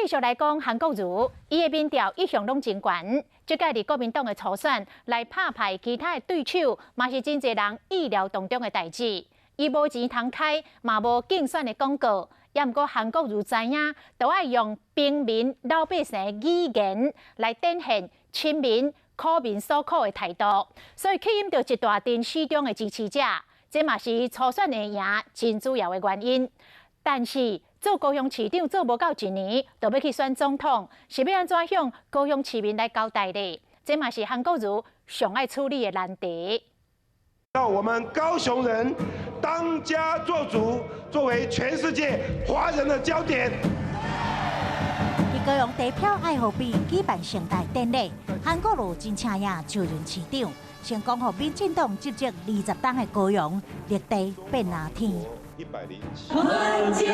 继续来讲韩国瑜，伊的民调一向拢真悬。即届伫国民党的初选来拍牌其他的对手，嘛是真侪人意料当中的代志。伊无钱通开，嘛无竞选的广告，也毋过韩国瑜知影，都爱用平民老百姓的语言来展现亲民、苦民所苦的态度，所以吸引到一大群市中的支持者。这嘛是初选会赢真主要的原因。但是做高雄市长做无到一年，就要去选总统，是要安怎向高雄市民来交代呢？这嘛是韩国瑜上爱处理的难题。让我们高雄人当家作主，作为全世界华人的焦点。伫高雄地票爱好比举办盛大典礼，韩国瑜真请也就任市长，成功让民进党执政20党的高雄立地变蓝天。团结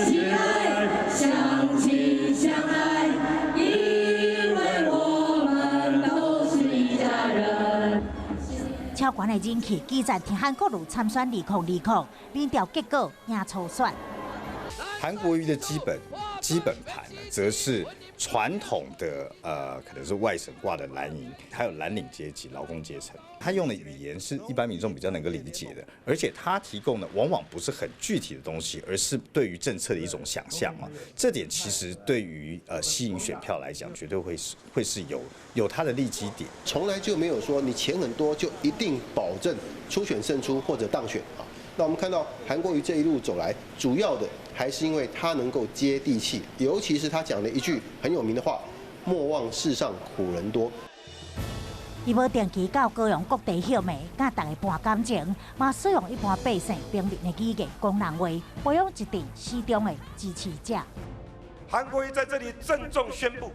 起来，相亲相爱，因为我们都是一家人。超悬的人气，基站替韩国瑜参选2020，民调结果赢初选。韩国瑜的基本盘呢，则是传统的可能是外省挂的蓝营，还有蓝领阶级、劳工阶层。他用的语言是一般民众比较能够理解的，而且他提供的往往不是很具体的东西，而是对于政策的一种想象嘛。这点其实对于吸引选票来讲，绝对会是有它的利基点。从来就没有说你钱很多就一定保证初选胜出或者当选啊。那我们看到韩国瑜这一路走来，主要的还是因为他能够接地气，尤其是他讲了一句很有名的话：“莫忘世上苦人多。”伊无定期到高雄各地秀美，甲大家博感情，嘛使用一般百姓平民的语言讲人话，培养一群市中的支持者。韩国瑜在这里郑重宣布，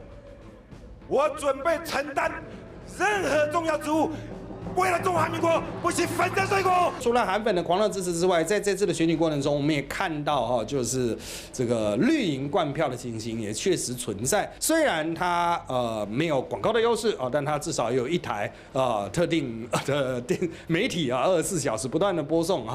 我准备承担任何重要职务。为了中华民国，不惜粉身碎骨。除了韩粉的狂热支持之外，在这次的选举过程中，我们也看到就是这个绿营灌票的情形也确实存在。虽然它没有广告的优势但它至少有一台特定的媒体24小时不断的播送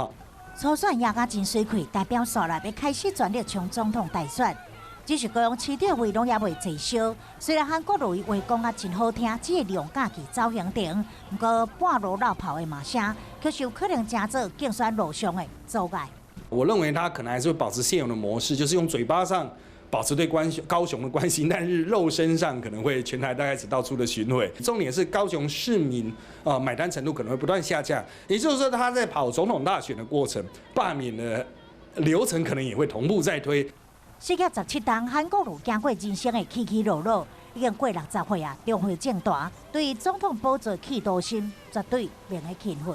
初选赢甲真水气，代表说了要开始全力冲总统大选。只是高雄市长话拢也未济少，虽然韩国瑜话讲啊真好听，只会量假期走行程，不过半路绕跑的骂声，却是有可能加做竞选路上的阻碍。我认为他可能还是会保持现有的模式，就是用嘴巴上保持对高雄的关心，但是肉身上可能会全台大概只到处的巡回。重点是高雄市民买单程度可能会不断下降，也就是说他在跑总统大选的过程，罢免的流程可能也会同步在推。4月17日，韩国瑜经过人生的起起落落，已经过60岁啊，重回政坛，对总统宝座企图心绝对免会轻忽。